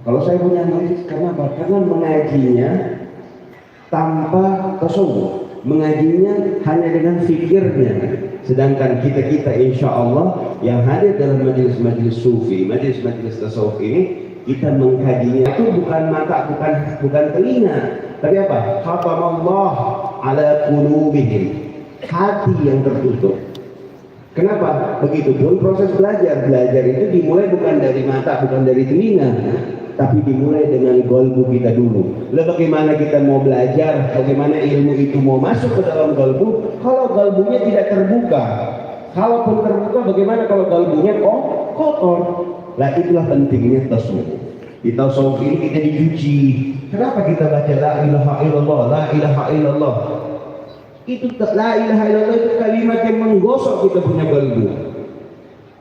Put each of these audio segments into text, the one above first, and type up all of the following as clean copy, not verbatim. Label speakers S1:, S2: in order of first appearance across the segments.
S1: Kalau saya punya majelis, kenapa? Karena mengajinya tanpa tasawuf, mengajinya hanya dengan fikirnya. Sedangkan kita insya Allah yang hadir dalam majelis-majelis sufi, majelis-majelis tasawuf ini, kita mengkajinya itu bukan mata, bukan telinga, tapi apa? Khatamallah ala qulubihim, hati yang tertutup. Kenapa? Begitupun proses belajar itu dimulai bukan dari mata, bukan dari telinga, tapi dimulai dengan qalbu kita dulu. Lalu bagaimana kita mau belajar, bagaimana ilmu itu mau masuk ke dalam qalbu kalau qalbunya tidak terbuka? Kalaupun terbuka, bagaimana kalau qalbunya kotor? Nah, itulah pentingnya tasawuf. Di tasawuf ini kita dicuci. Kenapa kita baca la ilaha illallah, la ilaha illallah? Itu la ilaha illallah itu kalimat yang menggosok kita punya qalbu.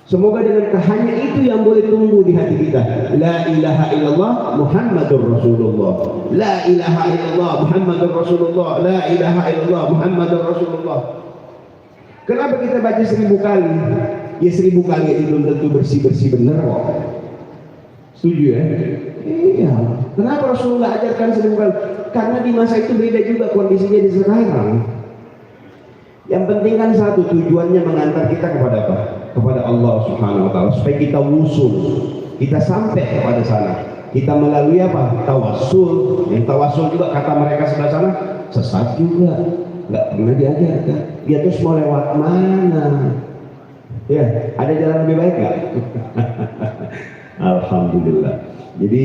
S1: Semoga dengan hanya itu yang boleh tumbuh di hati kita. La ilaha illallah Muhammadur Rasulullah. La ilaha illallah Muhammadur Rasulullah. La ilaha illallah Muhammadur Rasulullah. Kenapa kita baca 1000 kali? Ya 1000 kali itu belum tentu bersih-bersih benar kok. Setuju ya? Iya. Kenapa Rasulullah ajarkan 1000 kali? Karena di masa itu beda juga kondisinya di sekarang. Yang penting kan satu, tujuannya mengantar kita kepada apa? Kepada Allah Subhanahu wa taala, supaya kita wusul, kita sampai kepada sana. Kita melalui apa? Tawassul. Yang tawassul juga kata mereka sebelah sana sesat juga, nggak pernah diajarkan. Dia terus mau lewat mana? Ya, ada jalan lebih baik nggak? Alhamdulillah. Jadi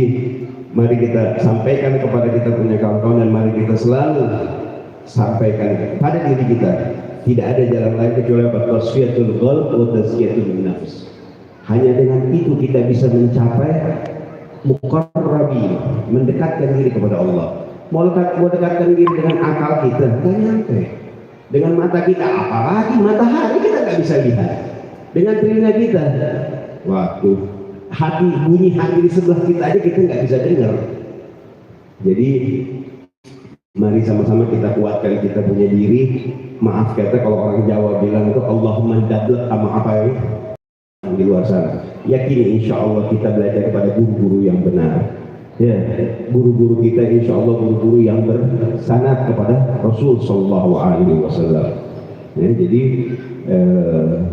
S1: mari kita sampaikan kepada kita punya kawan-kawan, dan mari kita selalu sampaikan pada diri kita. Tidak ada jalan lain kecuali tasfiyatul qalb wa tazkiyatun nafs. Hanya dengan itu kita bisa mencapai muqarrabi, mendekatkan diri kepada Allah. Mau dekatkan diri dengan akal kita, nggak nyampe. Dengan mata kita, apalagi matahari kita nggak bisa lihat. Dengan telinga kita, waktu bunyi hati di sebelah kita aja kita nggak bisa dengar. Jadi mari sama-sama kita kuatkan kita punya diri. Maaf kata kalau orang Jawa bilang itu Allahumma dablek sama apa ya di luar sana. Yakini insya Allah kita belajar kepada guru-guru yang benar. Ya, guru-guru kita insya Allah guru-guru yang bersanad kepada Rasul Sallallahu Alaihi Wasallam. Ya, jadi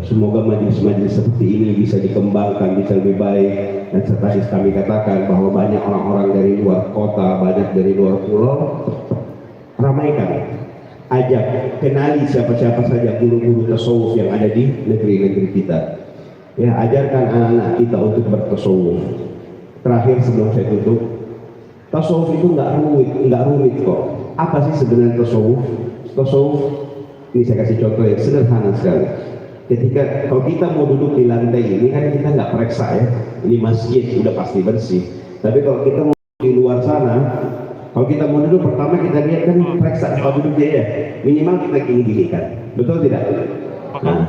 S1: semoga majelis-majelis seperti ini bisa dikembangkan, bisa lebih baik. Dan tadi kami katakan bahwa banyak orang-orang dari luar kota, banyak dari luar pulau. Ramaikan, ajak, kenali siapa-siapa saja guru-guru tasawuf yang ada di negeri-negeri kita. Ya, ajarkan anak-anak kita untuk bertasawuf. Terakhir sebelum saya tutup, tasawuf itu nggak rumit kok. Apa sih sebenarnya tasawuf? Tasawuf, ini saya kasih contoh yang sederhana sekali. Ketika kalau kita mau duduk di lantai ini kan kita nggak periksa ya, ini masjid udah pasti bersih. Tapi kalau kita mau di luar sana, kalau kita mau duduk pertama kita lihat kan periksa kalau duduk dia ya, minimal kita gini-gini kan, betul tidak? Nah,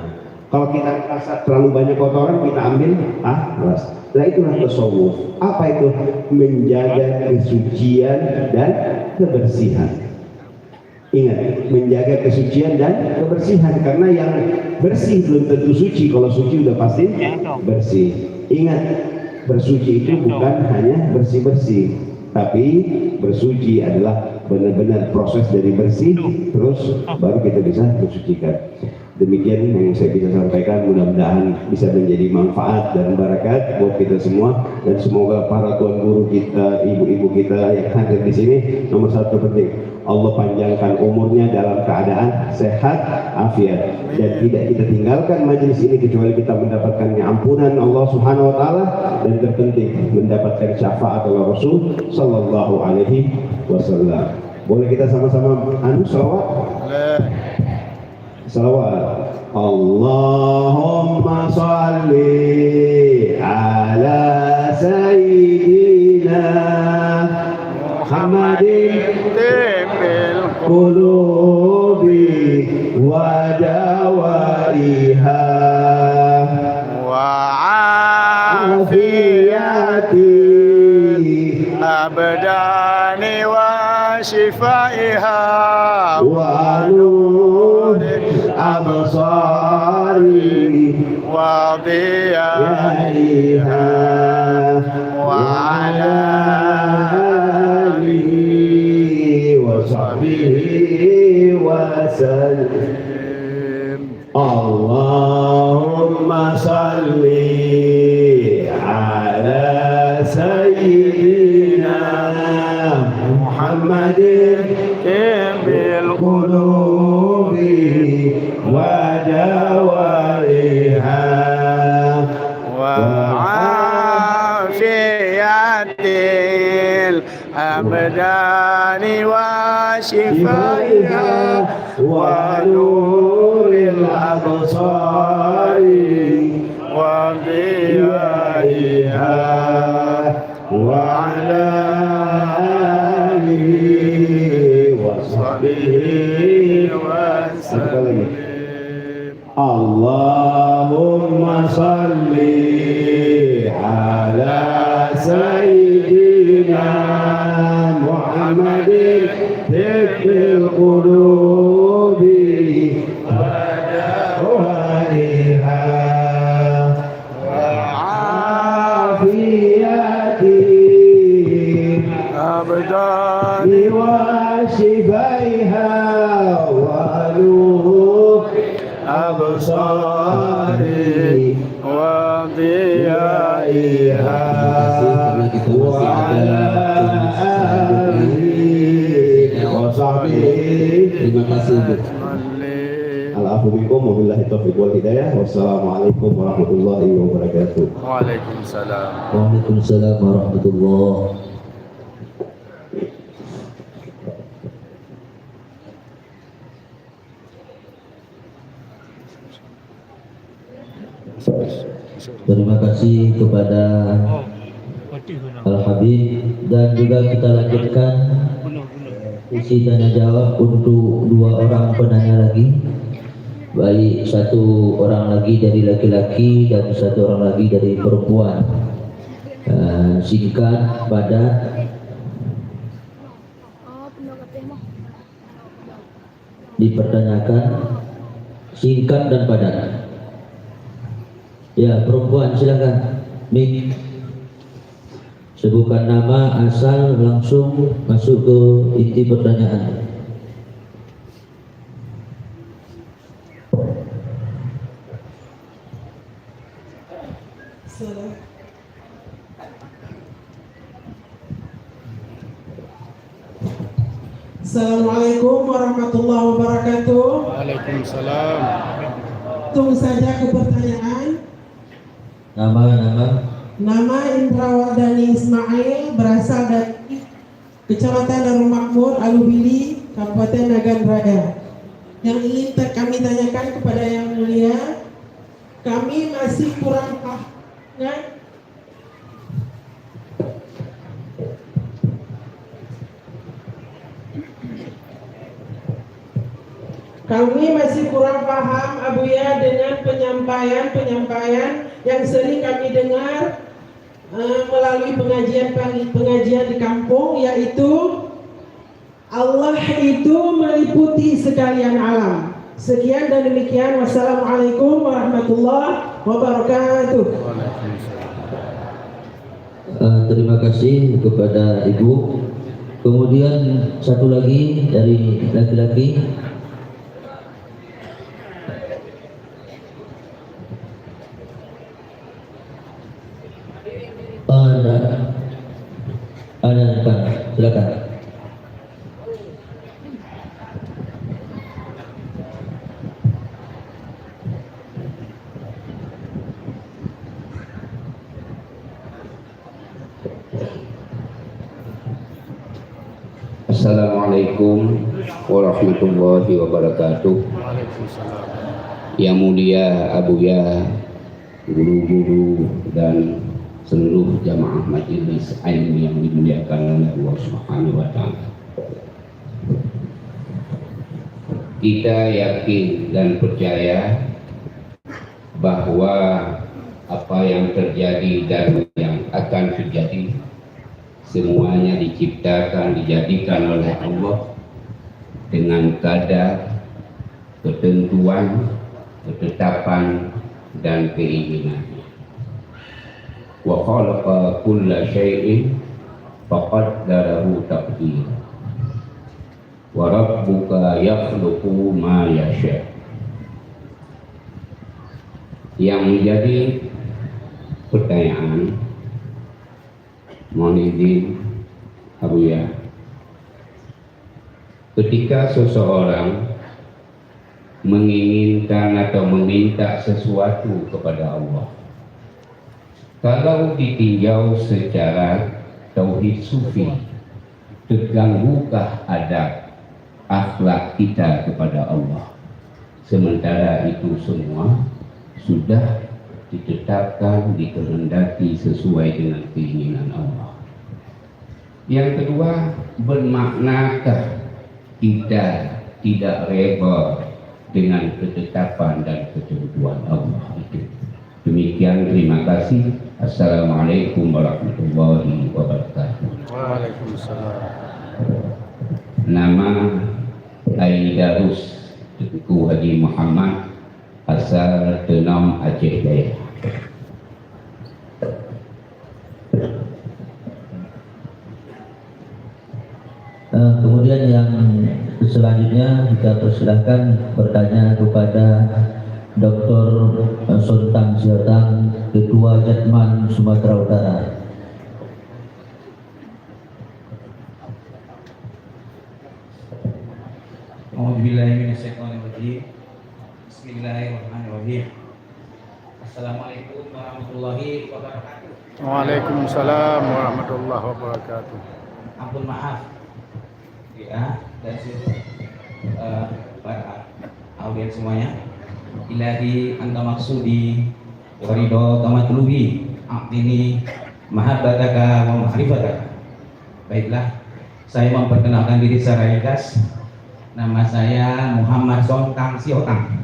S1: kalau kita rasa terlalu banyak kotoran kita ambil keras. Nah itulah tasawuf. Apa itu? Menjaga kesucian dan kebersihan. Ingat, menjaga kesucian dan kebersihan, karena yang bersih belum tentu suci. Kalau suci udah pasti bersih. Ingat, bersuci itu bukan hanya bersih-bersih, tapi bersuci adalah benar-benar proses dari bersih terus baru kita bisa mensucikan. Demikian yang saya bisa sampaikan, mudah-mudahan bisa menjadi manfaat dan barakat buat kita semua, dan semoga para tuan guru kita, ibu-ibu kita yang hadir di sini, nomor satu penting, Allah panjangkan umurnya dalam keadaan sehat, afiat, dan tidak kita tinggalkan majelis ini kecuali kita mendapatkan ampunan Allah Subhanahu wa taala, dan terpenting mendapatkan syafaat Allah Rasul sallallahu alaihi wasallam. Boleh kita sama-sama salawat? Salawat. Allahumma salli ala sayyidina Muhammadin bil qulubi wa dawaiha wa afiyati abdani wa shifaiha wa absari wa diyaiha وعلى آله وصحبه وسلم. اللهم صل على سيدنا محمد بالقلوب ودوائها وعافية الأبدان وشفائها ونور الأبصار وضيائها وعلى آله وصحبه وسلم. اللهم صل على سيدنا محمد طب القلوب ودوائها وعافية الأبدان وشفائها ونور الأبصار وضيائها وعلى آله وصحبه. Terima kasih. Alhamdulillah, wabillahi taufiq wal hidayah. Wassalamualaikum warahmatullahi wabarakatuh.
S2: Waalaikumsalam.
S3: Waalaikumsalam warahmatullahi. Terima kasih kepada Al-Habib, dan juga kita lanjutkan isi tanya jawab untuk dua orang penanya lagi, baik satu orang lagi dari laki-laki dan satu orang lagi dari perempuan. Singkat, padat, dipertanyakan, singkat dan padat. Ya, perempuan silakan. Mik, sebutkan nama, asal, langsung masuk ke inti pertanyaan.
S4: Assalamualaikum warahmatullahi wabarakatuh.
S2: Waalaikumsalam.
S4: Tunggu saja ke pertanyaan. Nama Indrawardani Ismail, berasal dari Kecamatan Darul Makmur, Alubili, Kabupaten Nagan Raya. Yang ingin kami tanyakan kepada Yang Mulia, kami masih kurang paham. Kami masih kurang paham, Abuya, dengan penyampaian yang sering kami dengar melalui pengajian di kampung, yaitu Allah itu meliputi sekalian alam. Sekian dan demikian. Wassalamualaikum warahmatullahi wabarakatuh.
S3: Terima kasih kepada Ibu. Kemudian satu lagi dari laki-laki. Ada depan, silakan.
S1: Assalamualaikum warahmatullahi wabarakatuh. Yang mulia Abuya, guru-guru dan seluruh jamaah majelis ilmu yang dimuliakan oleh Allah Subhanahu wa taala. Kita yakin dan percaya bahwa apa yang terjadi dan yang akan terjadi semuanya diciptakan, dijadikan oleh Allah dengan kadar, ketentuan, ketetapan dan keinginan. wa khalaqa kulla syai'in faqaddarahu taqdira wa rabbuka yakhluqu ma yasha. Yang menjadi pertanyaan, mohon izin Abuya, ketika seseorang menginginkan atau meminta sesuatu kepada Allah, kalau ditinjau secara tauhid sufi, terganggunkah adab akhlak kita kepada Allah? Sementara itu semua sudah ditetapkan, dikehendaki sesuai dengan keinginan Allah. Yang kedua, bermaknakah kita tidak reba dengan ketetapan dan ketentuan Allah itu? Demikian, terima kasih. Assalamualaikum warahmatullahi wabarakatuh.
S2: Waalaikumsalam.
S1: Nama Aidarus Tengku Haji Muhammad, asal Tenam, Aceh Jaya.
S3: Kemudian yang selanjutnya kita persilahkan bertanya kepada Dr. Sontang Siotang, Ketua Jatman Sumatera Utara.
S5: A'udzubillahiminasyaitonirrajim. Bismillahirrahmanirrahim. Assalamualaikum warahmatullahi wabarakatuh.
S2: Waalaikumsalam warahmatullahi wabarakatuh.
S5: Ampun maaf ya, dan para audiens semuanya. Ilahi anta maksudi warido tamatlubi a'tini mahabbataka wa ma'rifataka. Baiklah, saya memperkenalkan diri secara ringkas. Nama saya Muhammad Sontang Siotang,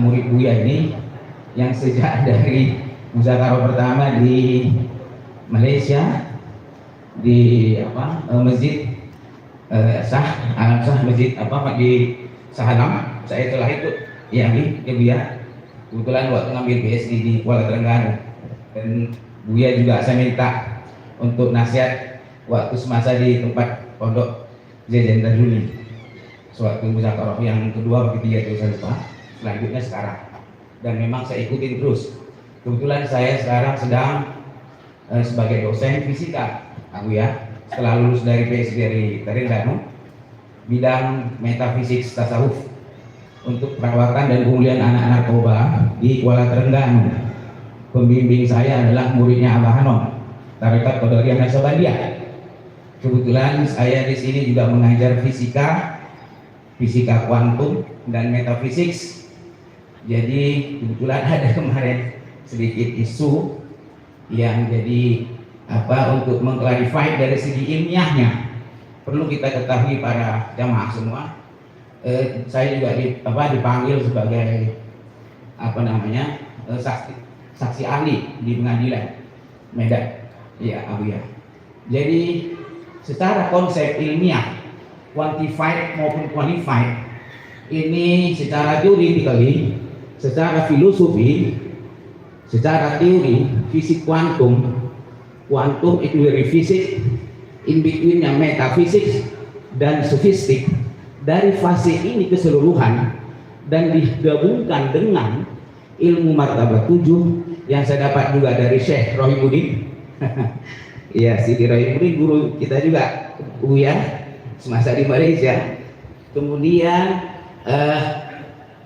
S5: murid Buya ini yang sejak dari muzakarah pertama di Malaysia di masjid Alam Sah, masjid di Sahalam, saya telah ikut ya Buya. Kebetulan waktu ngambil PhD di Kuala Terengganu, dan Buya juga saya minta untuk nasihat waktu semasa di tempat pondok Jajan Tajuni, suatu muzakarah yang kedua ketiga itu saya lupa, selanjutnya sekarang, dan memang saya ikutin terus. Kebetulan saya sekarang sedang sebagai dosen fisika ya, setelah lulus dari PhD dari Terengganu, bidang metafisik tasawuf untuk perawatan dan pemulihan anak narkoba di Kuala Terengganu. Pembimbing saya adalah muridnya Abah Hanom, Tarekat Qadariyah Naksabandiyah. Kebetulan saya di sini juga mengajar fisika kuantum dan metafisik. Jadi kebetulan ada kemarin sedikit isu yang jadi untuk mengklarifikasi dari segi ilmiahnya. Perlu kita ketahui para jamaah semua, saya juga dipanggil sebagai saksi ahli di pengadilan Medan ya Abu ya. Jadi secara konsep ilmiah, quantified maupun qualified, ini secara teori, secara filosofi, secara teori fisik kuantum itu dari fisik, in between yang metafisik dan sofistik. Dari fase ini keseluruhan dan digabungkan dengan ilmu martabat 7 yang saya dapat juga dari Syekh Rohimuddin. Ya, Sidi Rohimuddin guru kita juga ya semasa di Malaysia. Kemudian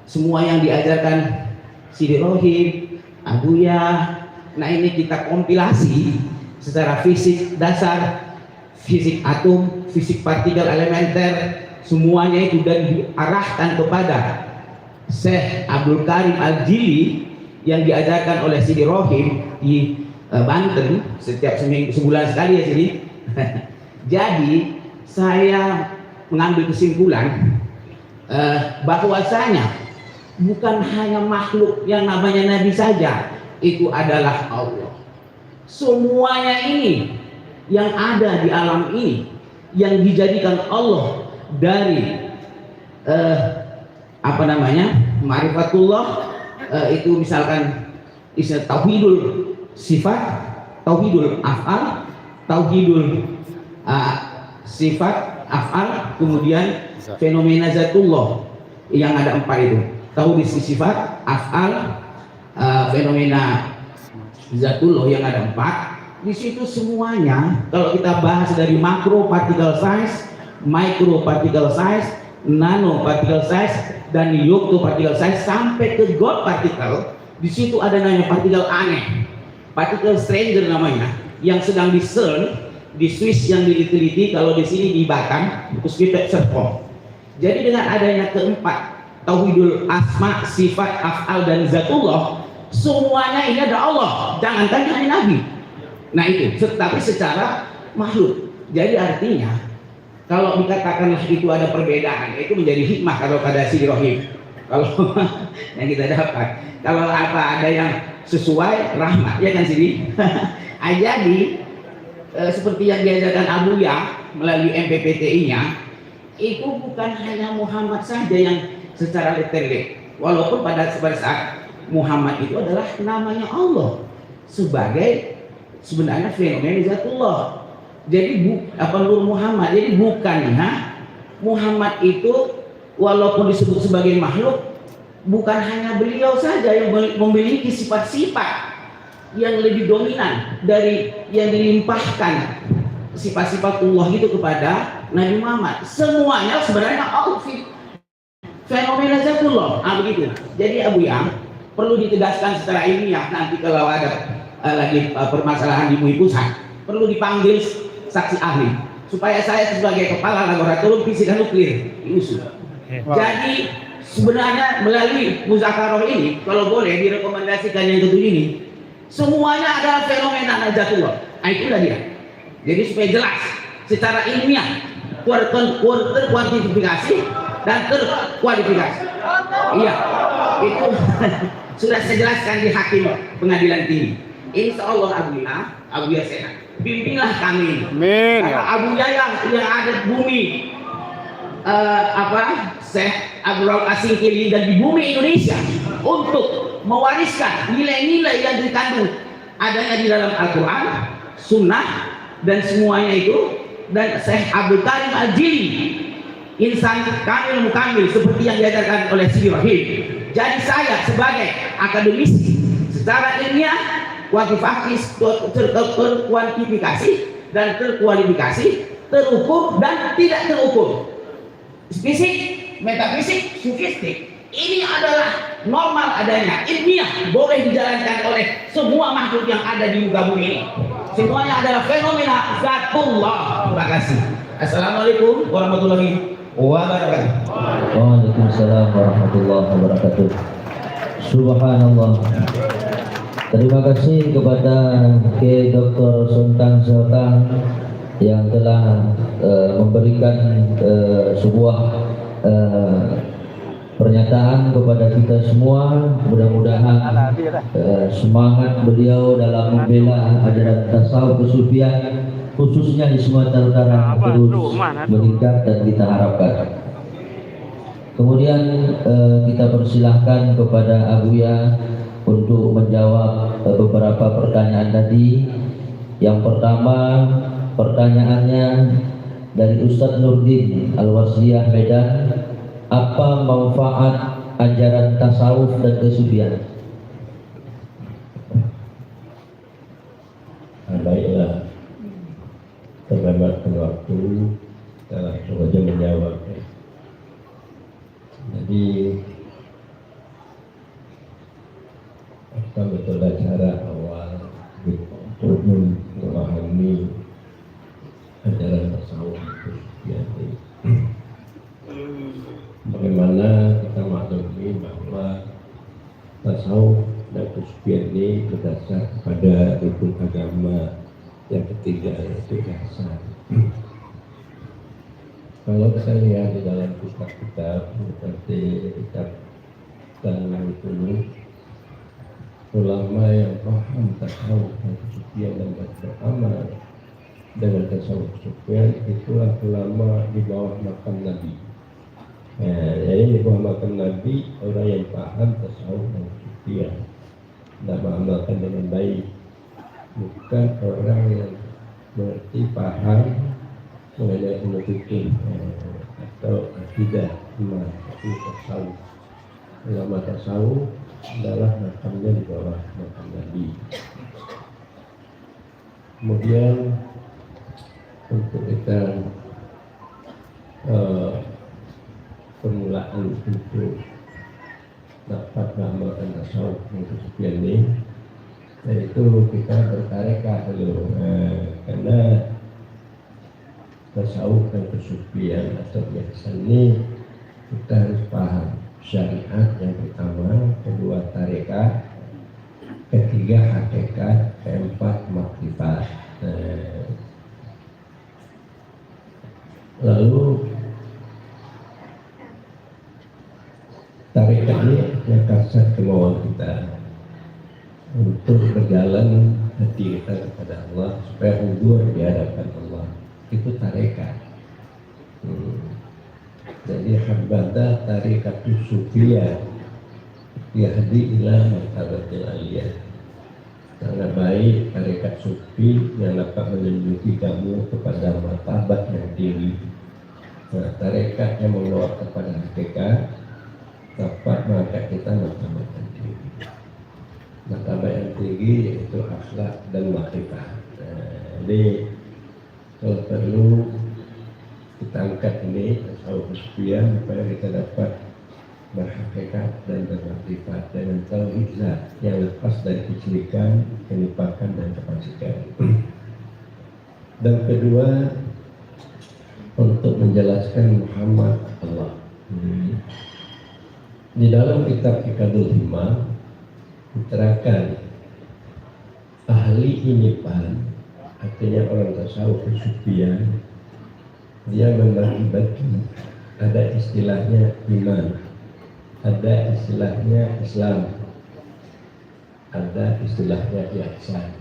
S5: semua yang diajarkan Sidi Rohim, Abuya, nah ini kita kompilasi secara fisik dasar, fisik atom, fisik partikel elementer, semuanya itu dan diarahkan kepada Syekh Abdul Karim Al-Jili yang diajarkan oleh Sidi Rohim di Banten setiap sebulan sekali ya Sidi. Jadi saya mengambil kesimpulan bahwasanya bukan hanya makhluk yang namanya Nabi saja, itu adalah Allah. Semuanya ini yang ada di alam ini yang dijadikan Allah dari ma'rifatullah, itu misalkan tauhidul sifat, tauhidul af'al, tauhidul sifat af'al, kemudian fenomena zatullah yang ada 4 itu. Tauhid sifat, af'al, fenomena zatullah yang ada 4. Di situ semuanya kalau kita bahas dari makro particle size, micro particle size, nano particle size, dan yokto particle size sampai ke God particle, di situ ada namanya partikel aneh, partikel stranger namanya, yang sedang di CERN di Swiss yang diteliti, kalau di sini di Batam itu sekitar serpong. Jadi dengan adanya keempat tauhidul asma, sifat, af'al, dan zatullah, semuanya ini ada Allah, jangankan hanya Nabi. Nah itu, tapi secara makhluk. Jadi artinya kalau dikatakan itu ada perbedaan, itu menjadi hikmah kalau pada si rohim. Kalau yang kita dapat, kalau apa ada yang sesuai rahmat, ya kan sini. Jadi seperti yang diajarkan Abuya melalui MPPTI-nya, itu bukan hanya Muhammad saja yang secara literal, walaupun pada saat Muhammad itu adalah namanya Allah sebagai sebenarnya fenomena zatullah. Jadi Nur Muhammad, jadi bukan Muhammad itu walaupun disebut sebagai makhluk, bukan hanya beliau saja yang memiliki sifat-sifat yang lebih dominan dari yang dilimpahkan sifat-sifat Allah itu kepada Nabi Muhammad. Semuanya sebenarnya fenomena zatullah. Begitu. Jadi Abu Yang perlu ditegaskan secara ilmiah, nanti kalau ada lagi permasalahan di MUI pusat, perlu dipanggil saksi ahli supaya saya sebagai kepala laboratorium fisika nuklir diusul. Jadi sebenarnya melalui muzakarah ini, kalau boleh direkomendasikan yang ketujuh ini, semuanya adalah fenomena zatullah. Itulah dia. Jadi supaya jelas secara ilmiah, terkuantifikasi dan terkualifikasi. Iya, itu sudah saya jelaskan di hakim pengadilan tinggi. Insya Allah Abuya Sehat, bimbinglah kami.
S2: Amin.
S5: Abuya yang ada di bumi, Syekh Abdul Asingkiri dan di bumi Indonesia untuk mewariskan nilai-nilai yang dikandung adanya di dalam Al-Quran, Sunnah, dan semuanya itu. Dan Syekh Abdul Karim Al-Jili, insan kamil mukamil seperti yang diajarkan oleh Sidi Rahim. Jadi saya sebagai akademisi secara ilmiah, terkuantifikasi dan terkualifikasi, terukur dan tidak terukur, fisik, metafisik, sufistik, ini adalah normal adanya, ilmiah, boleh dijalankan oleh semua makhluk yang ada di muka bumi ini. Semuanya adalah fenomena zatullah. Terima kasih. Assalamualaikum warahmatullahi wabarakatuh.
S3: Waalaikumsalam warahmatullahi wabarakatuh. Subhanallah. Terima kasih kepada K. Dr. Sultan Sultan yang telah memberikan sebuah pernyataan kepada kita semua. Mudah-mudahan semangat beliau dalam membela ajaran tasawuf kesufian khususnya di Sumatera Utara terus meningkat dan kita harapkan. Kemudian kita persilahkan kepada Abuya untuk menjawab beberapa pertanyaan tadi. Yang pertama, pertanyaannya dari Ustadz Nurdin Al-Wasliyah Medan, apa manfaat ajaran tasawuf dan kesufian?
S1: Baiklah, terlambatkan waktu, kita langsung saja menjawab. Jadi apa betullah cara awal untuk memahami ajaran tasawuf kesufian ini? Bagaimana kita maklumi bahwa tasawuf dan kesufian ini berdasar kepada rukun agama yang ketiga, yaitu ihsan. Kalau kita lihat di dalam kitab-kitab seperti kitab Tanawul, ulama yang paham tasawuf dan kesufian dan beramal dengan tasawuf kesufian itulah ulama di bawah makam Nabi. Jadi di bawah makam Nabi orang yang paham tasawuf dan kesufian dan mengamalkan dengan baik. bukan orang yang mengerti paham mengenai ilmu fikih atau akidah iman, tapi tasawuf. Ulama tasawuf adalah makamnya di bawah makam Nabi. Kemudian untuk kita permulaan untuk dapat mengamalkan tasawuf yang kesucian ini, yaitu kita bertarekat dulu, karena tasawuf dan kesucian atau ihsan ini kita harus paham syariat yang pertama, kedua tarekat, ketiga hakikat, keempat makrifat. Lalu tarekat ini yang kasat kemauan kita untuk berjalan hati kita kepada Allah supaya undur di hadapan Allah. Itu tarekat. Jadi habada tarekat sufiyah yahdi ila martabatil aliyah. Sangat baik tarekat sufi yang dapat menunjuki kamu kepada martabat yang tinggi. Nah, tarekat yang membawa kepada hakikat dapat mengangkat kita martabat yang tinggi. Martabat yang tinggi yaitu akhlak dan makrifat. Jadi kalau perlu kita angkat ini tasawuf sufiyah supaya kita dapat berhakikat dan bermakrifat dengan tauhid zat yang lepas dari kesyirikan, kenipakan dan kefasikan. Dan kedua, untuk menjelaskan Muhammad Allah. Di dalam kitab Fikadul Himam diterangkan ahli inipan, artinya orang tasawuf sufiyah, dia membagi-bagi, ada istilahnya iman, ada istilahnya Islam, ada istilahnya ihsan.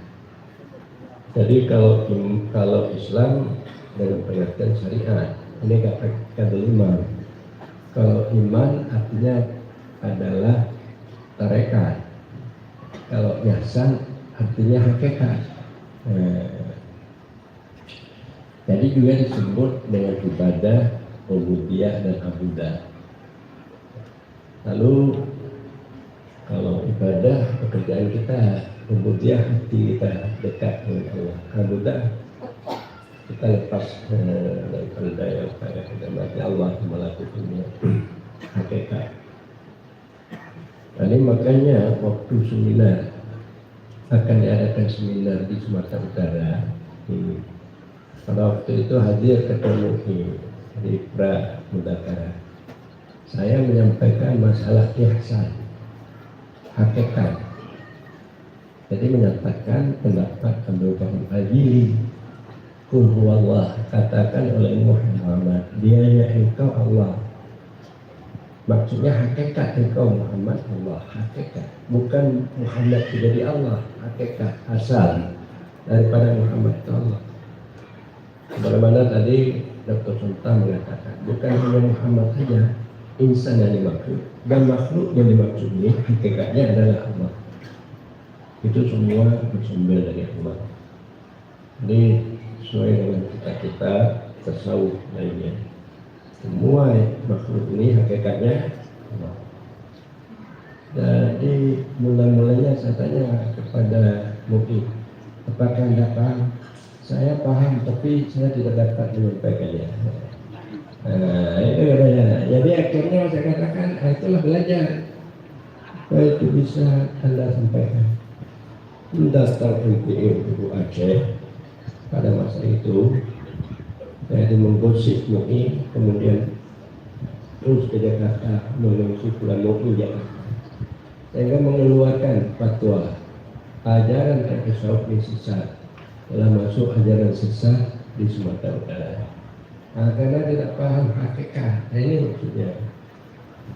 S1: Jadi kalau Islam dengan pengertian syariat, ini kata iman. Kalau iman artinya adalah tarekat. Kalau ihsan artinya hakikat. Jadi juga disebut dengan ibadah, ubudiyah dan abudah. Lalu kalau ibadah pekerjaan kita, ubudiyah hati kita dekat dengan Allah, abudah kita lepas dari daya upaya kita mati Allah melakukannya hakikat. Jadi makanya waktu seminar akan diadakan seminar di Sumatera Utara. Pada waktu itu hadir Ketua MUI di Pra Mudakara. Saya menyampaikan masalah ihsan, hakikat. Jadi menyatakan pendapat Abdul Qadir Al-Jili, Qul huwallah, katakan oleh Muhammad, dianya engkau Allah. Maksudnya hakikat engkau Muhammad Allah, hakikat. Bukan Muhammad menjadi Allah, hakikat asal daripada Muhammad itu Allah. Bagaimana tadi Dr. Sultan mengatakan, bukan hanya Muhammad saja, insan yang dimaksud dan makhluk yang dimaksud ini hakikatnya adalah Allah. Itu semua bersumber dari Allah. Jadi sesuai dengan kita tasawuf lainnya, semua makhluk ini hakikatnya Allah. Jadi mula-mulanya saya tanya kepada MUI, apakah Anda paham? Saya paham, tapi saya tidak dapat menyampaikannya. Itu katanya. Jadi akhirnya saya katakan, itulah belajar supaya itu bisa Anda sampaikan. Mendaftar MPI Ibu Aceh pada masa itu, saya menggosip MUI, kemudian terus ke Jakarta mengisi Pulau MUI Jakarta, sehingga mengeluarkan fatwa ajaran tasawuf ini sesat, telah masuk ajaran sesat di Sumatera Utara. Karena tidak paham hakikat. Nah, ini maksudnya.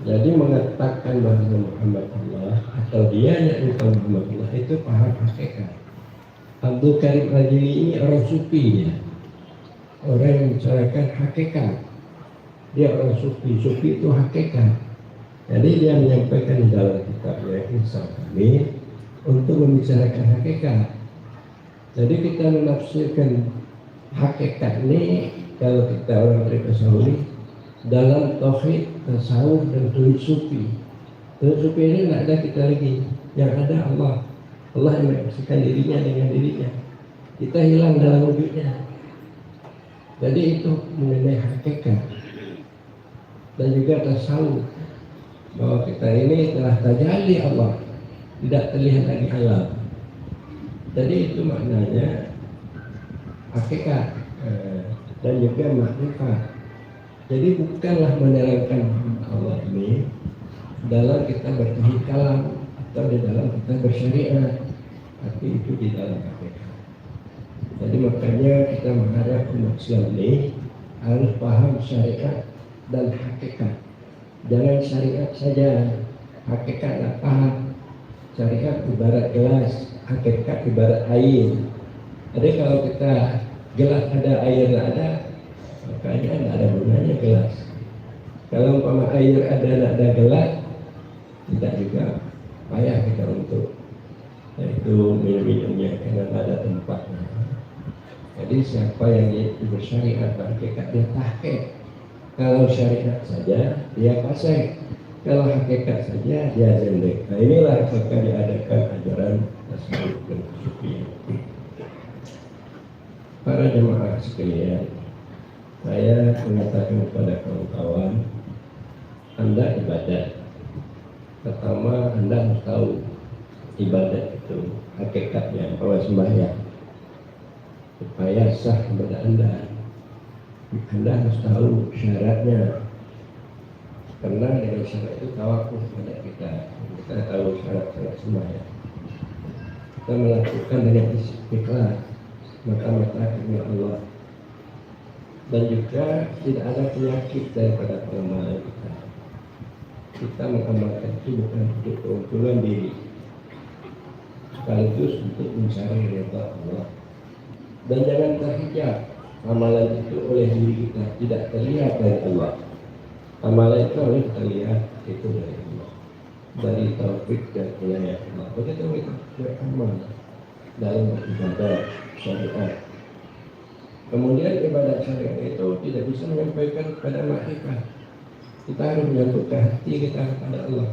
S1: Jadi mengatakan bahwa Muhammad Allah atau dianya engkau Muhammad Allah itu paham hakikat. Abdul Karim Al-Jili ini orang sufi, orang yang membicarakan hakikat. Dia orang sufi itu hakikat. Jadi dia menyampaikan di dalam kitabnya Insya kami untuk membicarakan hakikat.
S6: Jadi kita menafsirkan hakikat ini kalau kita orang Tasawuf dalam tauhid, tasawuf dan tauhid sufi. Tauhid sufi ini tidak ada kita lagi, yang ada Allah. Allah yang menyaksikan dirinya dengan dirinya. Kita hilang dalam wujudnya. Jadi itu mengenai hakikat. Dan juga tasawuf, bahwa kita ini telah tajalli Allah, tidak terlihat lagi alam. Jadi itu maknanya hakikat dan juga makrifat. Jadi bukanlah menerangkan Allah ini dalam kita bertauhid kalam atau di dalam kita bersyariat, tapi itu di dalam hakikat. Jadi makanya kita mengharap umat Islam ini harus paham syariat dan hakikat. Jangan syariat saja, hakikat paham. Syariat ibarat gelas, hakikat ibarat air. Jadi kalau kita gelas ada, air tidak ada, makanya tidak ada gunanya gelas. Kalau umpama air ada, tidak ada gelas, tidak juga payah kita untuk itu minum-minumnya karena tidak ada tempatnya. Jadi siapa yang bersyariat hakikat dia tahqiq. Kalau syariat saja dia fasih, kalau hakikat saja dia zindek. Nah inilah maka diadakan ajaran tasawuf dan sufiah. Para jemaah sekalian, saya mengatakan kepada kawan-kawan, Anda ibadat. Pertama, Anda harus tahu ibadat itu hakikatnya, bahwa sembahyang supaya sah ibadah Anda harus tahu syaratnya. Karena dengan syarat itu tawakuf pada kita tahu syarat-syarat sembahyang. Kita melakukan dengan ikhlas, mata-mata karena Allah. Dan juga tidak ada penyakit daripada pengamalan kita. Kita mengamalkan itu bukan untuk keuntungan diri, sekaligus untuk mencari ridha Allah. Dan jangan terhijab amalan itu oleh diri kita, tidak terlihat dari Allah. Amalan itu harus terlihat itu dari Allah, dari taufik dan hidayah Allah. Begitu kita beramal dalam ibadah syariat. Kemudian ibadah syariat itu tidak bisa menyampaikan kepada makrifat. Kita harus menyatukan hati kita kepada Allah.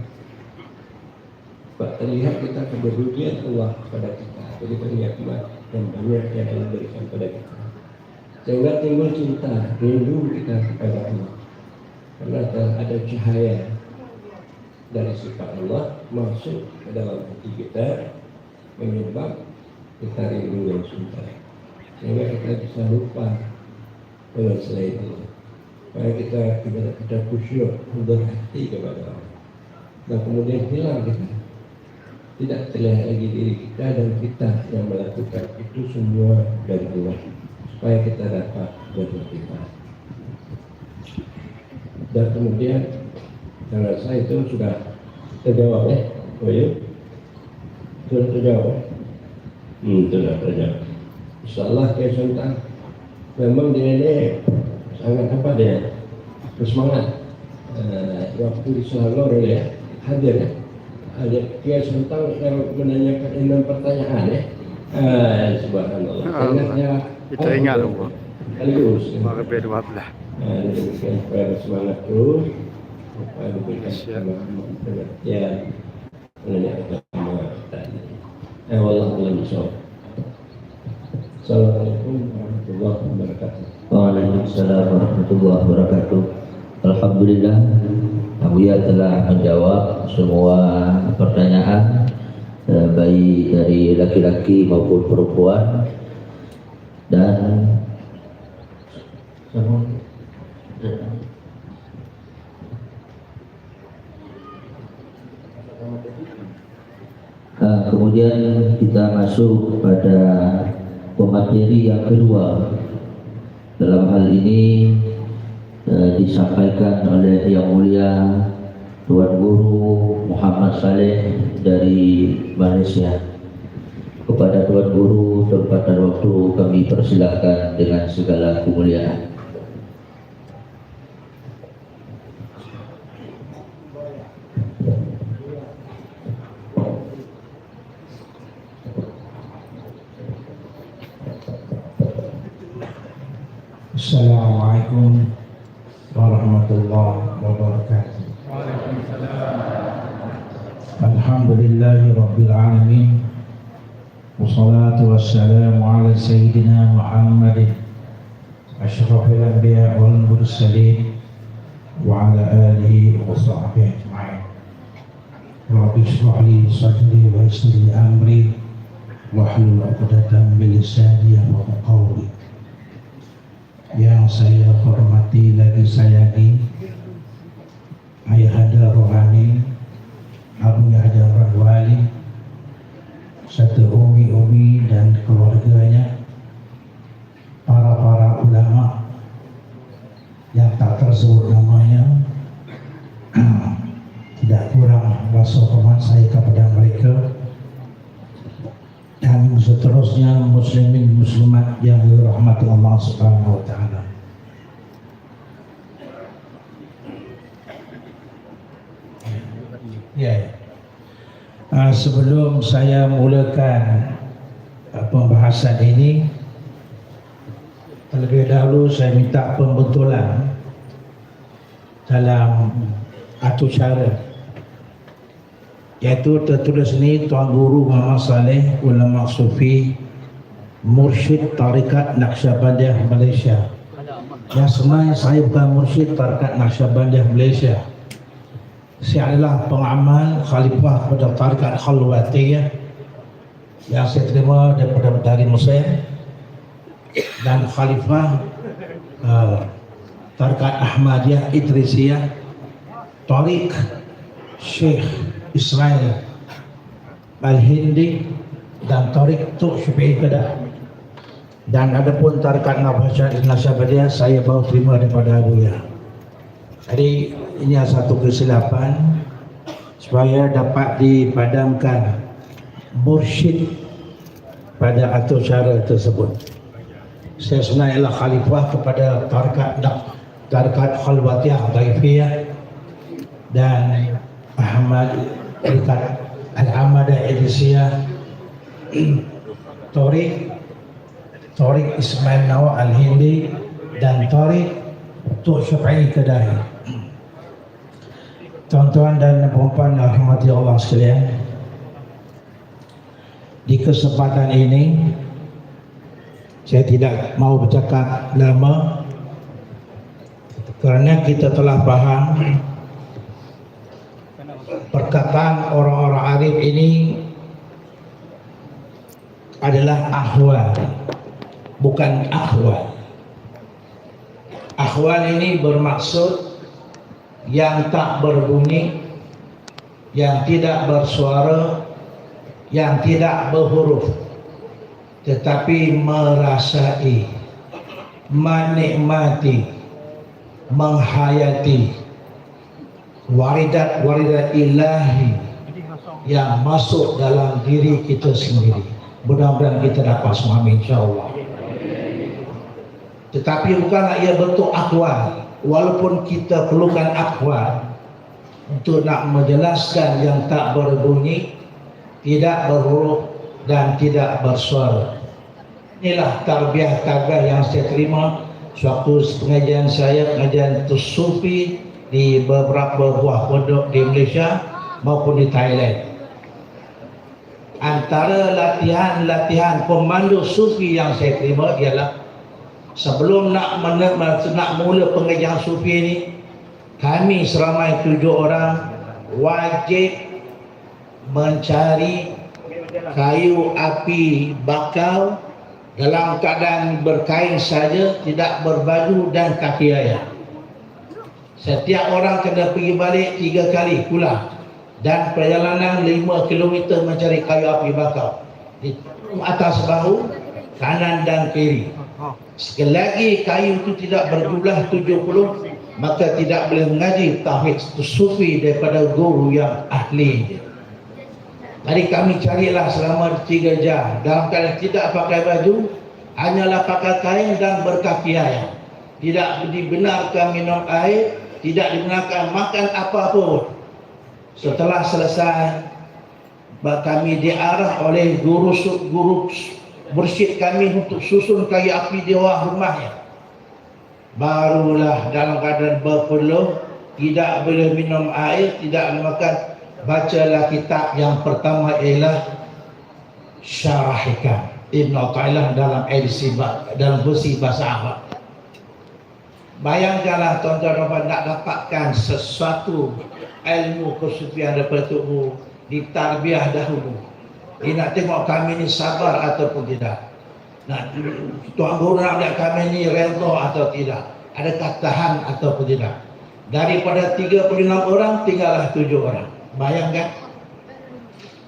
S6: Terlihat kita kepedulian Allah kepada kita. Jadi nikmat dan banyak yang Allah berikan kepada kita. Sehingga timbul cinta, rindu kita kepada Allah. Karena telah ada cahaya dari sifat Allah masuk ke dalam hati kita, menyebab kita rindu dan cinta. Sehingga kita bisa lupa dengan selain Allah. Supaya kita khusyuk, berhati kepada Allah. Dan kemudian hilang kita. Tidak terlihat lagi diri kita dan kita yang melakukan itu semua dari Allah. Supaya kita dapat bermotivasi. Dan kemudian saya rasa itu sudah terjawab ya, oh ya, sudah terjawab. Sudah terjawab. Insyaallah kesuntan memang dia ini sangat apa dia bersemangat. Waktu di Selangor ya hadir ya. Ada kesuntan yang menanyakan 6 pertanyaan ya. Subhanallah. Ingatnya
S2: Kita ingat Allah.
S6: Sekaligus.
S2: Maghrib 12.
S6: Demikian supaya bersemangat terus, supaya diberikan pengertian mengenai agama tadi. Wallahu a'lam. Assalamualaikum warahmatullahi wabarakatuh.
S3: Waalaikumsalam warahmatullahi wabarakatuh. Alhamdulillah, Abuya telah menjawab semua pertanyaan baik dari laki-laki maupun perempuan. Dan kemudian kita masuk pada pemateri yang kedua. Dalam hal ini disampaikan oleh Yang Mulia Tuan Guru Muhammad Saleh dari Malaysia. Kepada Tuan Guru, tempat dan waktu kami persilakan dengan segala kemuliaan.
S7: Assalamualaikum warahmatullahi wabarakatuh. Alhamdulillahi rabbil alamin. Wassalatu wassalamu ala sayyidina Muhammadin asyrafil anbiya wal mursalin wa ala alihi wa sahbihi ajma'in. Rabbi shrah li sadri wa yassir li amri wahlul 'uqdatam min lisani yafqahu qawli. Yang saya hormati lagi sayangi Ayahanda Rohani Abu Yahya Rahwali, satu umi dan keluarganya, para ulama yang tak tersebut namanya, tidak kurang rasa hormat saya kepada mereka, dan seterusnya muslimin muslimat yang dirahmati Allah Subhanahu wa taala. Sebelum saya mulakan pembahasan ini, terlebih dahulu saya minta pembetulan dalam atur cara, yaitu tertulis ni Tuan Guru Muhammad Saleh, ulama sufi, mursyid tarikat Naqsyabandiyah Malaysia. Yang sebenarnya saya bukan mursyid tarikat Naqsyabandiyah Malaysia. Saya adalah pengamal khalifah pada tarikat Khalwatiyah yang saya terima daripada dari Mesir, dan khalifah tarikat Ahmadiyah Idrisiyah, tarik Syekh Israel Al-Hindi, dan tarik Tuk Syufi'i Kedah. Dan ada pun tarikat Naqsyabandiyah saya baru terima daripada Abuya. Jadi ini satu kesilapan supaya dapat dipadamkan mursyid pada atur cara tersebut. Saya sebenarnya adalah khalifah kepada tarikat Khalwatiyah Taifiyah dan tarikat Al-Ahmadiyah Idrisiyah, Tarik Ismail Nawar Al-Hindi, dan Tarik Tuk Syufi'i Kedah. Tuan-tuan dan puan-puan rahmati Allah sekalian, di kesempatan ini saya tidak mau bercakap lama kerana kita telah faham perkataan orang-orang arif ini adalah ahwal, bukan akhwal. Akhwal ini bermaksud yang tak berbunyi, yang tidak bersuara, yang tidak berhuruf, tetapi merasai, menikmati, menghayati waridat ilahi yang masuk dalam diri kita sendiri. Mudah-mudahan kita dapat semua, insya-Allah. Tetapi bukanlah ia bentuk akwal, walaupun kita perlukan akwal untuk nak menjelaskan yang tak berbunyi, tidak berhuruf dan tidak bersuara. Inilah tarbiyah taggah yang saya terima sewaktu pengajian saya, pengajian sufi di beberapa buah pondok di Malaysia maupun di Thailand. Antara latihan pemandu sufi yang saya terima ialah sebelum nak mula pengajian sufi ini, kami seramai 7 orang wajib mencari kayu api bakar dalam keadaan berkain saja, tidak berbaju dan kaki ayam. Setiap orang kena pergi balik 3 kali pulang, dan perjalanan 5 km mencari kayu api bakar di atas bahu kanan dan kiri. Sekali lagi kayu itu tidak berjumlah 70, maka tidak boleh mengaji tauhid sufi daripada guru yang ahli. Jadi kami carilah selama 3 jam dalam keadaan tidak pakai baju, hanyalah pakai kain dan berkaki ayam. Tidak dibenarkan minum air, tidak dibenarkan makan apa-apa. Setelah selesai, kami diarah oleh guru mursyid kami untuk susun kayu api di bawah rumahnya. barulah dalam keadaan berpeluh, tidak boleh minum air, tidak boleh makan, bacalah kitab yang pertama ialah Syarah Hikam Ibn Athaillah dalam edisi dalam versi bahasa Arab. Bayangkanlah tuan-tuan nak dapatkan sesuatu ilmu kesufian daripada tubuh, ditarbiah dahulu. Dia nak tengok kami ni sabar ataupun tidak. Nak tuan guru nak lihat kami ni redha atau tidak, adakah tahan ataupun tidak. Daripada 36 orang tinggallah 7 orang. Bayangkan.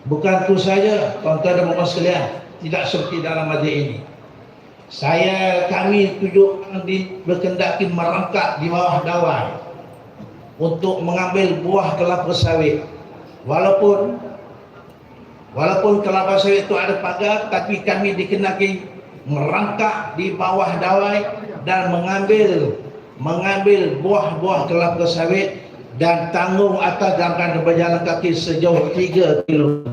S7: Bukan itu saja tuan-tuan dan puan sekalian, tidak seperti dalam majlis ini. Kami 7 orang berkendaki merangkak di bawah dawai untuk mengambil buah kelapa sawit. Walaupun kelapa sawit itu ada pagar, tapi kami dikenaki merangkak di bawah dawai dan mengambil buah-buah kelapa sawit dan tanggung atas dalam berjalan kaki sejauh 3 km.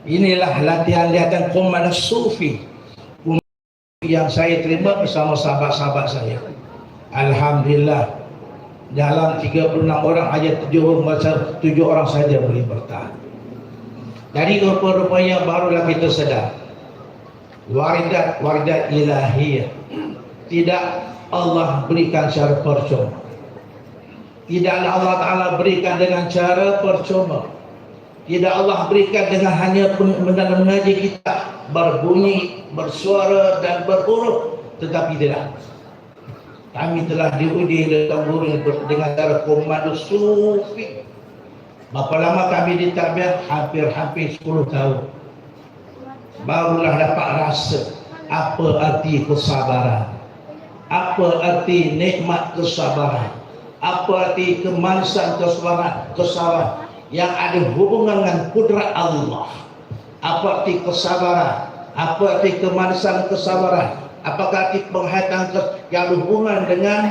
S7: Inilah latihan-latihan komandan sufi yang saya terima bersama sahabat-sahabat saya. Alhamdulillah, dalam 36 orang hanya 7 orang saja boleh bertahan. Dari rupa-rupanya barulah kita sedar waridat ilahiyah tidak Allah berikan secara percuma. Tidaklah Allah Ta'ala berikan dengan cara percuma. Tidak Allah berikan dengan hanya mengaji kita berbunyi, bersuara dan berhuruf, tetapi tidak. Kami telah diuji dengan cara komando sufi. Berapa lama kami ditarbiah? Hampir 10 tahun. Barulah dapat rasa apa arti kesabaran, apa arti nikmat kesabaran, apa arti kemanisan kesabaran yang ada hubungan dengan kudrat Allah. Apa arti kesabaran, apa arti kemanisan kesabaran, apakah arti penghayatan yang berhubungan dengan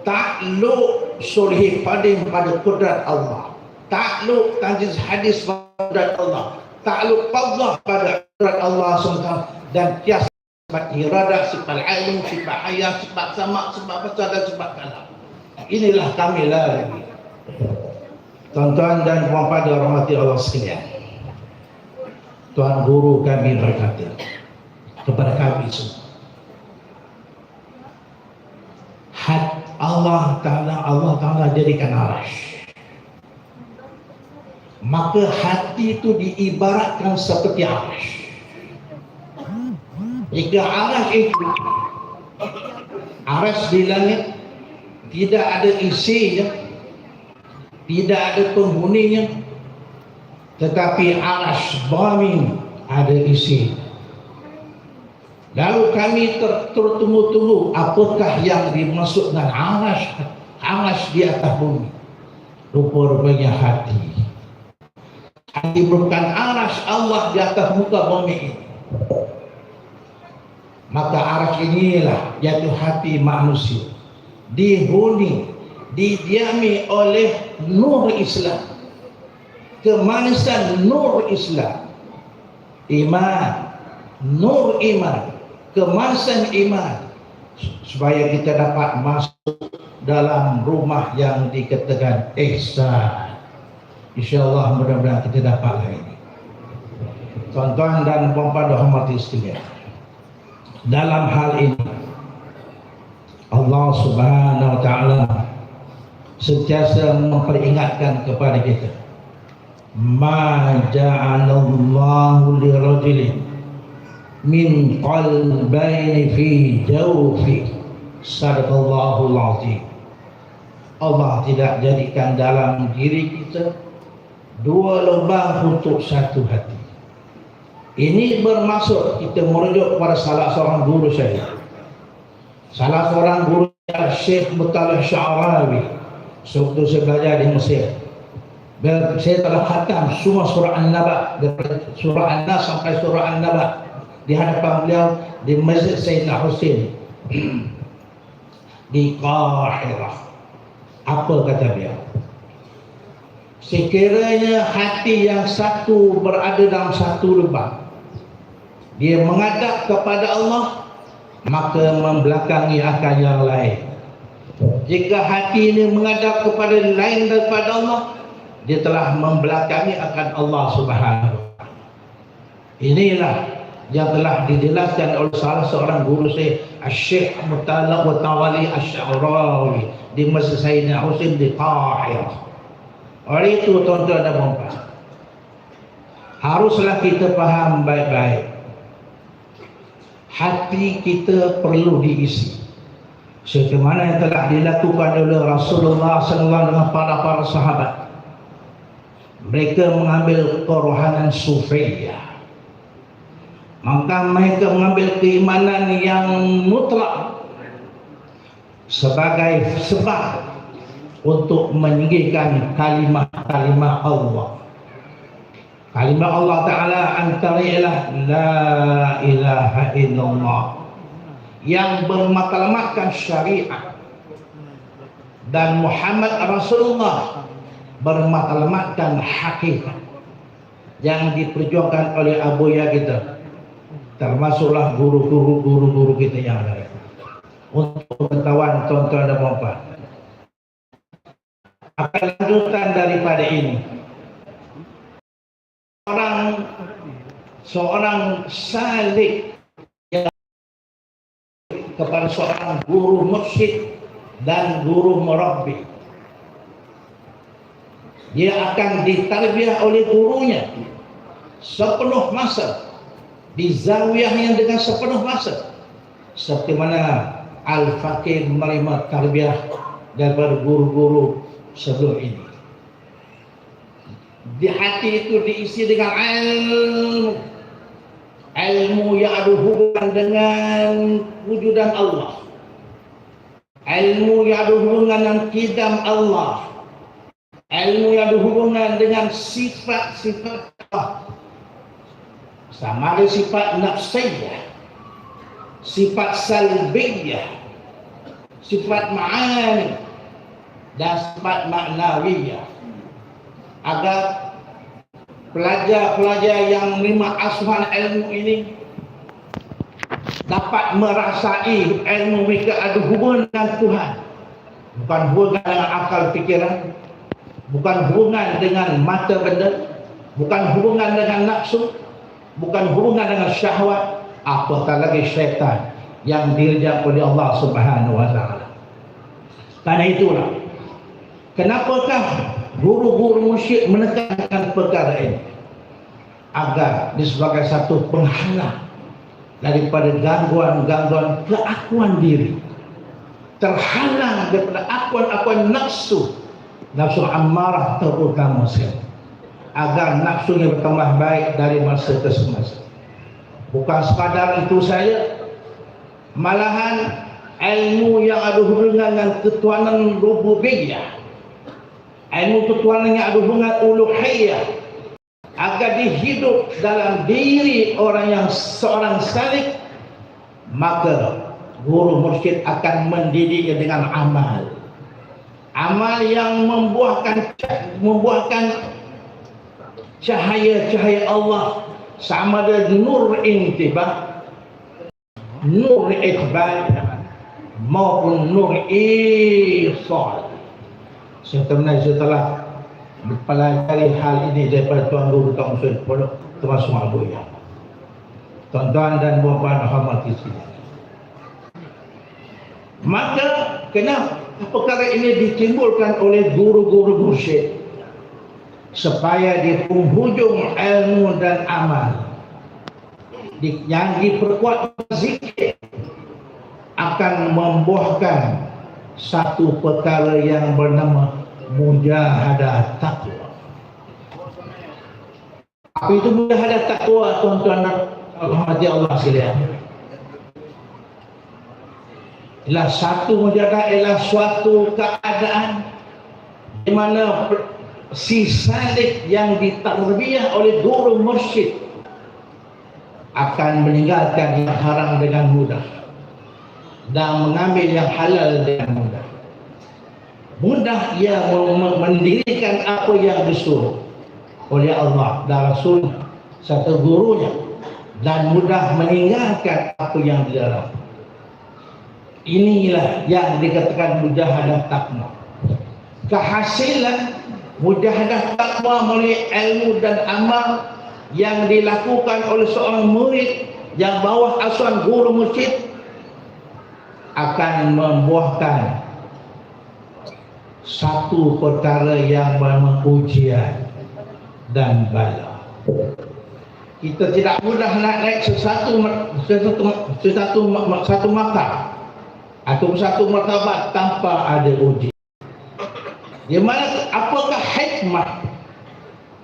S7: takluk sulhi padim pada kudrat Allah, takluk tanjiz hadis pada kudrat Allah, takluk fadlah pada kudrat Allah SWT, dan kias sifat iradah, sifat ilmu, sifat hayat, sifat sama, sifat besar dan sifat kalam. Inilah kami lagi. Tuan-tuan dan puan-puan dirahmati Allah sekalian, Tuan Guru kami berkata kepada kami semua, Allah Ta'ala jadikan arash, maka hati itu diibaratkan seperti arash. Jika arash itu arash di langit, tidak ada isinya, tidak ada penghuninya, tetapi arash bumi ada isi. Lalu kami tertunggu-tunggu apakah yang dimaksud dengan arash di atas bumi. Rupa-rupanya hati. Hati bukan arash Allah di atas muka bumi ini. Maka arash inilah yaitu hati manusia, dihuni, didiami oleh nur Islam, kemanisan nur Islam, iman, nur iman, kemanisan iman, supaya kita dapat masuk dalam rumah yang dikatakan ihsan. InsyaAllah mudah-mudahan kita dapat hari ini. Tuan-tuan dan puan-puan rahmati sekalian, dalam hal ini Allah Subhanahu wa Ta'ala sentiasa memperingatkan kepada kita, ma ja'alallahu lirajulin min qalbayni fi jawfi, sadaqallahul azim. Allah tidak jadikan dalam diri kita 2 lubang untuk satu hati. Ini bermaksud kita merujuk kepada salah seorang guru saya. Salah seorang guru Syekh Muttalib Sya'rawi. Waktu saya belajar di Mesir, saya telah khatam semua surah An-Naba, dari surah An-Nas sampai surah An-Naba di hadapan beliau di Masjid Sayyidina Husain di Qahirah. Apa kata beliau? Sekiranya hati yang satu berada dalam satu lubang, dia menghadap kepada Allah, maka membelakangi akan yang lain. Jika hati ini menghadap kepada lain daripada Allah, dia telah membelakangi akan Allah Subhanahu wa Ta'ala. Inilah yang telah dijelaskan oleh salah seorang guru saya, Syekh Muttalaq wa Tawali Asy-Sya'rawi di Masjid Sayyidina Husain di Qahirah. Oleh itu tuan-tuan dan puan-puan, haruslah kita faham baik-baik, hati kita perlu diisi sebagaimana yang telah dilakukan oleh Rasulullah SAW dengan para sahabat. Mereka mengambil kerohanan sufiyah, maka mereka mengambil keimanan yang mutlak sebagai sebab untuk meninggikan kalimah-kalimah Allah. Kalimah Allah Ta'ala antara ialah La ilaha illallah, yang bermatlamatkan syariat, dan Muhammad Rasulullah bermatlamatkan hakikat yang diperjuangkan oleh abuya kita, termasuklah guru-guru kita yang lain. Untuk pengetahuan tuan-tuan dan puan-puan, akan lanjutan daripada ini, seorang salik yang kepada seorang guru mursyid dan guru murabbi, dia akan ditarbiyah oleh gurunya sepenuh masa, di zawiyahnya dengan sepenuh masa, seperti mana Al-Faqih menerima tarbiyah daripada guru-guru sebelum ini. Di hati itu diisi dengan ilmu yang ada hubungan dengan wujudan Allah, ilmu yang ada hubungan dengan qidam Allah, ilmu yang ada hubungan dengan sifat-sifat Allah, sama ada sifat nafsiyah, sifat salbiyah, sifat ma'ani, dan sifat maknawiyah, agar pelajar-pelajar yang menerima asuhan ilmu ini dapat merasai ilmu mereka ada hubungan dengan Tuhan, bukan hubungan dengan akal fikiran, bukan hubungan dengan mata benda, bukan hubungan dengan nafsu, bukan hubungan dengan syahwat, apatah lagi syaitan yang direjam oleh Allah Subhanahu wa Ta'ala. Karena itulah kenapakah guru-guru musyrik menekankan perkara ini, agar dia sebagai satu penghalang daripada gangguan-gangguan keakuan diri, terhalang daripada akuan-akuan nafsu ammarah terutama sekali, agar nafsunya bertambah baik dari masa ke semasa. Bukan sekadar itu saja, malahan ilmu yang ada hubungan dengan ketuhanan rububiyah, ilmu ketuhanan yang ada hubungan uluhiyah, agar dihidup dalam diri orang yang seorang salik, maka guru mursyid akan mendidiknya dengan amal yang membuahkan cahaya-cahaya Allah, sama ada nur intibah, nur iqbal, maupun nur ihsal. Setelah mempelajari hal ini daripada tuan guru kaum muslim pondok termasuk abuya, tuan-tuan dan puan-puan hormati sekalian, maka kenapa perkara ini ditimbulkan oleh guru-guru mursyid, supaya di penghujung ilmu dan amal yang diperkuat zikir akan membuahkan satu perkara yang bernama mujahadah taqwa. Apa itu mujahadah taqwa, tuan-tuan dan rahmati Allah sekalian? Ialah satu mujahadah, ialah suatu keadaan di mana si salik yang ditarbiyah oleh guru mursyid akan meninggalkan yang haram dengan mudah dan mengambil yang halal dengan mudah. Mudah ia mendirikan apa yang disuruh oleh Allah dan Rasul serta gurunya, dan mudah meninggalkan apa yang dilarang. Inilah yang dikatakan mujahadah takwa. Kehasilan mujahadah takwa melalui ilmu dan amal yang dilakukan oleh seorang murid yang bawah asuhan guru mursyid akan membuahkan satu perkara yang bernama ujian dan bala. Kita tidak mudah nak naik satu makam atau satu martabat tanpa ada ujian. Di mana apakah hikmah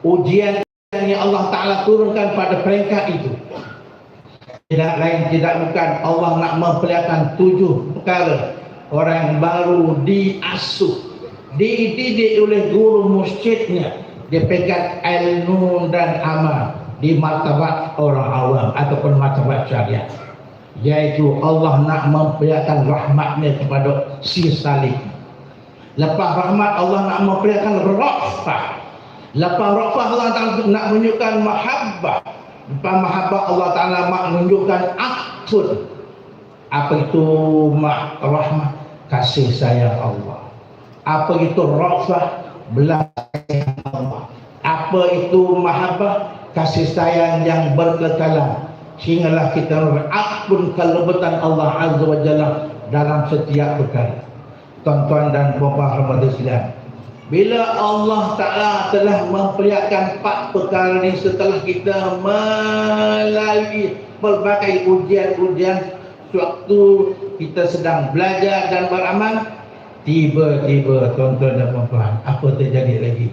S7: ujian yang Allah Ta'ala turunkan pada peringkat itu? Tidak lain tidak bukan Allah nak memperlihatkan 7 perkara orang yang baru diasuh, dididik oleh guru mursyidnya di peringkat ilmu dan amal di martabat orang awam ataupun martabat syariat, yaitu Allah nak memperlihatkan rahmatnya kepada si salih. Lepas rahmat Allah nak memperlihatkan rafah. Lepas rafah Allah nak menunjukkan mahabbah. Lepas mahabbah Allah Ta'ala menunjukkan akhud. Apa itu rahmat? Kasih sayang Allah. Apa itu rafah? Belas sayang Allah. Apa itu mahabbah? Kasih sayang yang berkekalan. Sehinggalah kita mengampun kelebatan Allah Azza wa Jalla dalam setiap perkara. Tuan-tuan dan puan-puan hadirin sekalian, bila Allah Ta'ala telah memperlihatkan 4 perkara ini setelah kita melalui pelbagai ujian-ujian waktu kita sedang belajar dan beramal, tiba-tiba tuan-tuan dan puan-puan, apa terjadi lagi?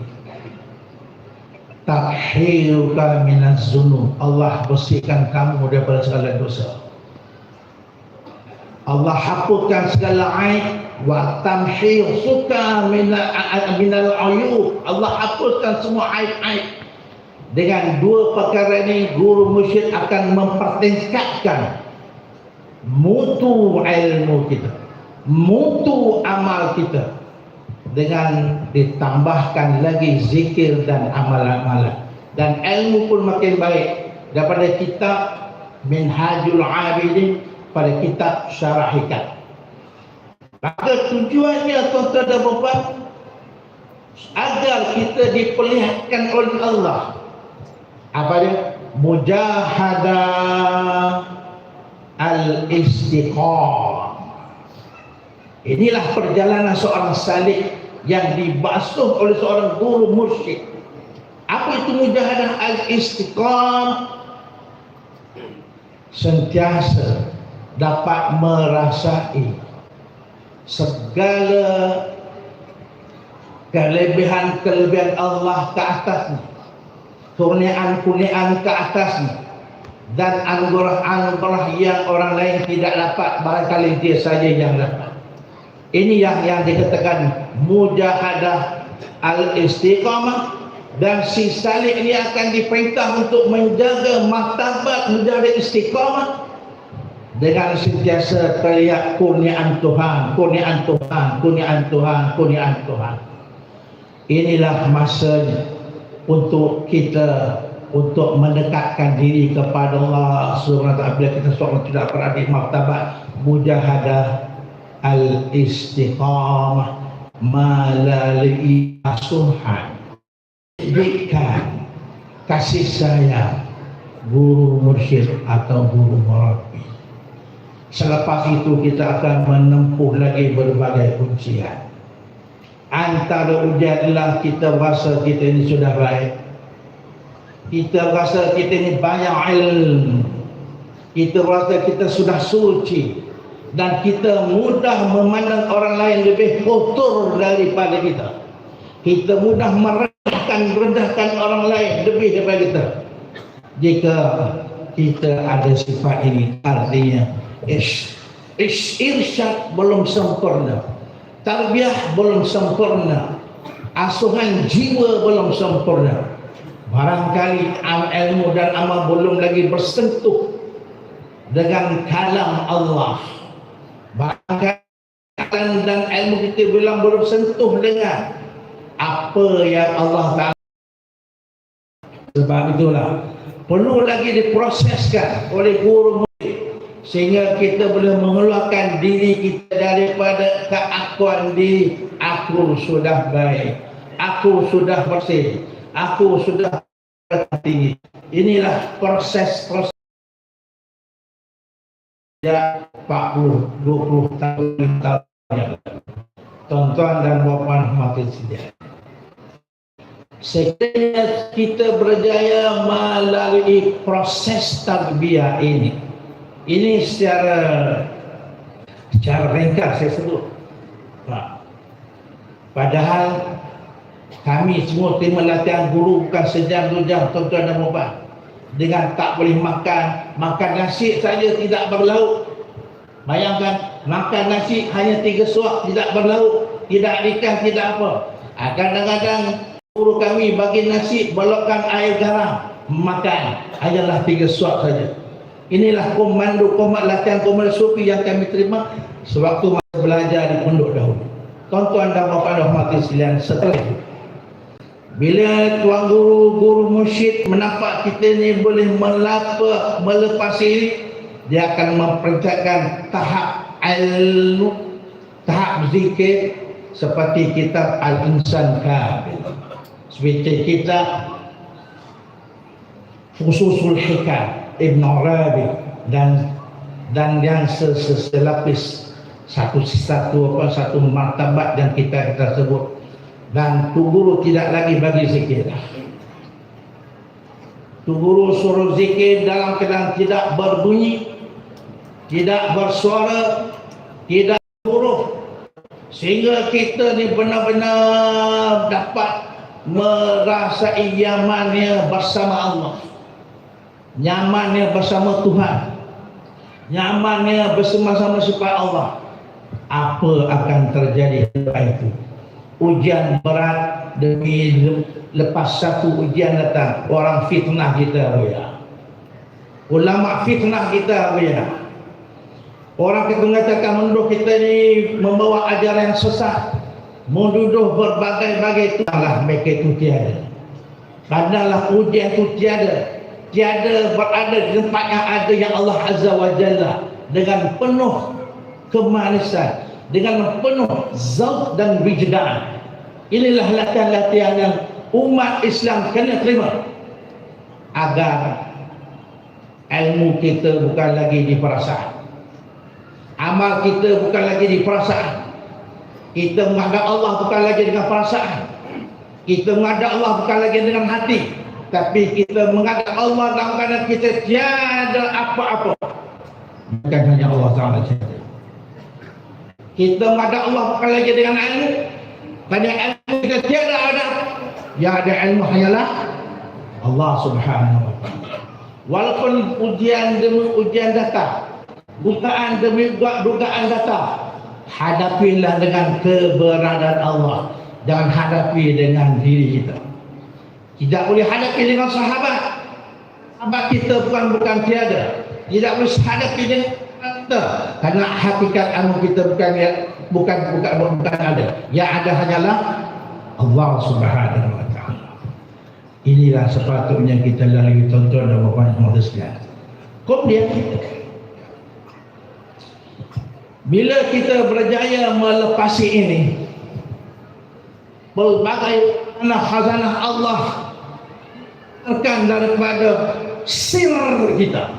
S7: Tahhiruka minaz zunub. Allah bersihkan kamu daripada segala dosa. Allah hapuskan segala aib. Wa tamhir suka minal ayub. Allah hapuskan semua aib-aib. Dengan 2 perkara ini guru mursyid akan mempertingkatkan mutu ilmu kita, mutu amal kita, dengan ditambahkan lagi zikir dan amalan-amalan, dan ilmu pun makin baik daripada kitab Minhajul Abidin pada kitab Syarah Hikam. Maka tujuannya tuan-tuan dan puan, agar kita diperlihatkan oleh Allah apa dia? Mujahadah al-istiqamah. Inilah perjalanan seorang salih yang dibasuh oleh seorang guru mursyid. Apa itu mujahadah al-istiqamah? Sentiasa dapat merasai segala kelebihan-kelebihan Allah ke atasnya, kurniaan-kurniaan ke atasnya, dan anugerah-anugerah yang orang lain tidak dapat, barangkali dia saja yang dapat. Ini yang dikatakan mujahadah al-istiqamah. Dan si salih ini akan diperintah untuk menjaga martabat mujahadah istiqamah dengan sentiasa teriak kurniaan Tuhan, kurniaan Tuhan, kurniaan Tuhan, kurniaan Tuhan. Inilah masanya untuk kita untuk mendekatkan diri kepada Allah Subhanahu wa taala. Bila kita seorang tidak berada di martabat mujahadah al-istiqamah melalui asuhan, didikan, kasih sayang guru mursyid atau guru murabi. Selepas itu kita akan menempuh lagi berbagai ujian. Antara ujian adalah kita rasa kita ini sudah baik, kita rasa kita ini banyak ilmu, kita rasa kita sudah suci, dan kita mudah memandang orang lain lebih kotor daripada kita. Kita mudah merendahkan orang lain lebih daripada kita. Jika kita ada sifat ini, artinya irsyad belum sempurna, tarbiyah belum sempurna, asuhan jiwa belum sempurna. Barangkali ilmu dan amal belum lagi bersentuh dengan kalam Allah. Barangkali dan ilmu kita belum sentuh dengan apa yang Allah Ta'ala. Sebab itulah perlu lagi diproseskan oleh guru murid sehingga kita boleh mengeluarkan diri kita daripada keakuan diri. Aku sudah baik, aku sudah bersih, aku sudah tinggi. Inilah proses ya 40-20 tahun tuan-tuan dan puan hadirin sekalian. Sekiranya kita berjaya melalui proses tarbiyah ini secara ringkas saya sebut. Padahal kami semua terima latihan guru bukan sejam 2 jam, tuan-tuan dan puan. Dengan tak boleh makan nasi saja tidak berlauk. Bayangkan, makan nasi hanya 3 suap tidak berlauk, tidak ikan, tidak apa. Kadang-kadang guru kami bagi nasi balokkan air garam, makan hanyalah 3 suap saja. Inilah komat latihan komando sufi yang kami terima sewaktu masa belajar di pondok dahulu. Tuan-tuan dan puan hadirin sekalian, setelah itu bila tuan guru mursyid menampak kita ni boleh melepas ini, dia akan memperlihatkan tahap ilmu, tahap zikir seperti kitab Al-Insan Kamil, seperti kitab Fususul Hikam Ibn Arabi dan yang selapis satu martabat yang kita sebut. Dan tu guru tidak lagi bagi zikir. Tu guru suruh zikir dalam keadaan tidak berbunyi, tidak bersuara, tidak huruf, sehingga kita ni benar-benar dapat merasai nyamannya bersama Allah, nyamannya bersama Tuhan, nyamannya bersama-sama supaya Allah. Apa akan terjadi lepas itu? Ujian berat demi lepas satu ujian datang, orang fitnah kita ya. Ulama fitnah kita ya. Orang kita mengatakan menuduh kita ni membawa ajaran yang sesat, menuduh berbagai-bagai tulah mereka itu tiada. Kanalah ujian itu tiada berada di tempat yang ada yang Allah Azza wa Jalla dengan penuh kemanisan, dengan penuh zauk dan wijdan. Inilah latihan-latihan yang umat Islam kena terima agar ilmu kita bukan lagi di perasaan, amal kita bukan lagi di perasaan, kita menghadap Allah bukan lagi dengan perasaan, kita menghadap Allah bukan lagi dengan hati, tapi kita menghadap Allah dalam keadaan kita tiada apa-apa, bukan hanya Allah Ta'ala saja. Kita menghadap Allah bukan lagi dengan ilmu, pada ilmu kita tiada ada, yang ada ilmu hanyalah Allah Subhanahu wa Ta'ala. Walaupun ujian demi ujian datang, dugaan demi dugaan datang, hadapilah dengan keberadaan Allah, jangan hadapi dengan diri kita. Tidak boleh hadapi dengan sahabat kita bukan tiada, tidak boleh hadapi dengan kita, karena hakikat ilmu kita bukan ada. Yang ada hanyalah Allah Subhanahu wa Ta'ala. Inilah sepatutnya kita lalui, tuan-tuan dan puan sekalian. Kemudian bila kita berjaya melepasi ini, berbagai khazanah Allah akan daripada sir kita,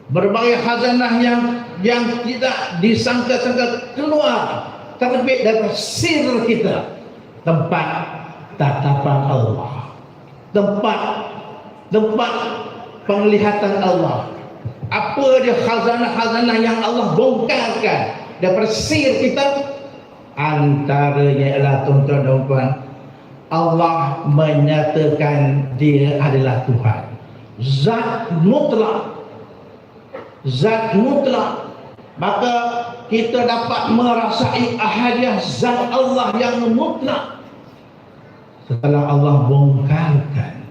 S7: berbagai khazanah yang tidak disangka-sangka keluar terbit dari sir kita, tempat tatapan Allah, tempat penglihatan Allah. Apa dia khazanah-khazanah yang Allah bongkarkan daripada sir kita? Antaranya ialah, tuan-tuan dan puan, Allah menyatakan dia adalah Tuhan, zat mutlak. Maka kita dapat merasai ahadiah zat Allah yang mutlak setelah Allah bongkarkan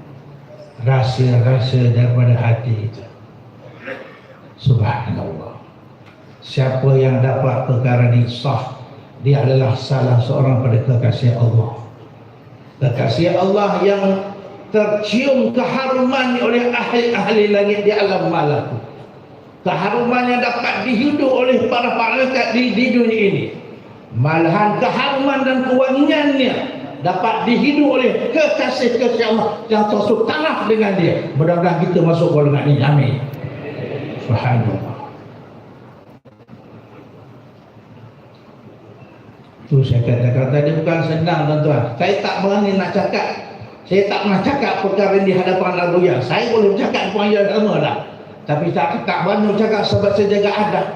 S7: rahsia-rahsia daripada hati itu. Subhanallah. Siapa yang dapat perkara ini sah, dia adalah salah seorang pada kekasih Allah. Kekasih Allah yang tercium keharuman oleh ahli-ahli langit di alam malakut. keharumannya dapat dihidup oleh para malaikat di dunia ini. Malahan keharuman dan kewangiannya dapat dihidup oleh kekasih-kekasih Allah yang termasuk taraf dengan dia. Mudah-mudahan kita masuk golongan ini. Amin. Subhanallah. Itu saya katakan tadi bukan senang tuan-tuan. Saya tak berani nak cakap. Saya tak pernah cakap perkara ini di hadapan Al-Buya. Saya boleh cakap punya agama lah. Tapi tak berani cakap sebab saya jaga adab.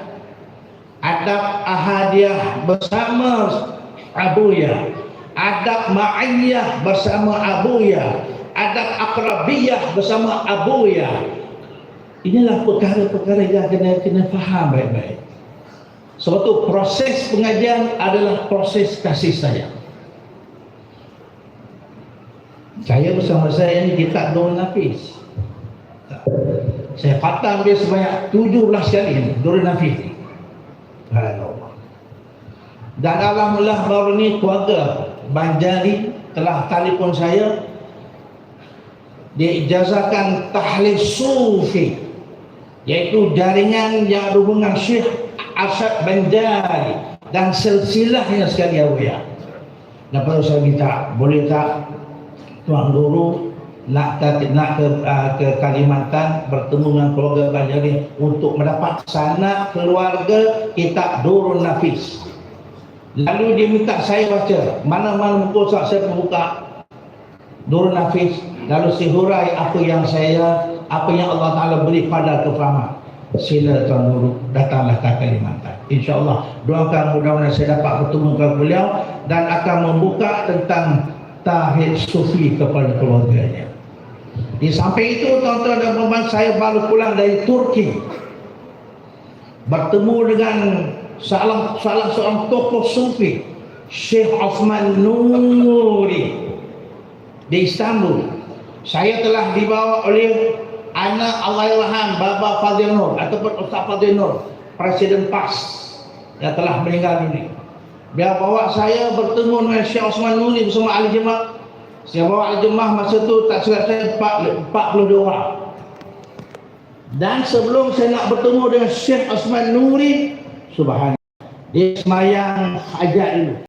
S7: Adab ahadiyah bersama Abuya, adab ma'iyah bersama Abuya, adab akrabiyah bersama Abuya. Inilah perkara-perkara yang kena faham baik-baik. Sebab itu proses pengajian adalah proses kasih sayang. Saya bersama saya ini kitab Nurul Nafis. Saya khatam dia sebanyak 17 kali ini Nurul Nafis. Dan alhamdulillah baru ni keluarga Banjari telah telefon saya, diijazahkan tahlil sufi, iaitu jaringan yang berhubungan Syekh Asyad Banjari dan silsilahnya sekali awal. Lepas saya minta, boleh tak Tuan Guru nak ke Kalimantan bertemu dengan keluarga Banjari untuk mendapat sanad keluarga kitab Nurul Nafis. Lalu dia minta saya baca mana-mana muka saya membuka Nurul Nafis, lalu saya hurai apa yang Allah Ta'ala beri pada kefahaman. Sila Tuan Guru datanglah ke Kalimantan. InsyaAllah doakan mudah-mudahan saya dapat bertemu dengan beliau dan akan membuka tentang tauhid sufi kepada keluarganya. Di samping itu tuan-tuan dan puan-puan, saya baru pulang dari Turki, bertemu dengan salah seorang tokoh sufi, Syekh Osman Nuri di Istanbul. Saya telah dibawa oleh anak Allahyarham Baba Fadil Nur ataupun Ustaz Fadil Nur, Presiden PAS yang telah meninggal dunia. Dia bawa saya bertemu dengan Syekh Osman Nuri bersama ahli jemaah. Saya bawa ahli jemaah masa tu tak silap saya 42 orang. Dan sebelum saya nak bertemu dengan Syekh Osman Nuri, subhanallah, dia semayang hajat dulu.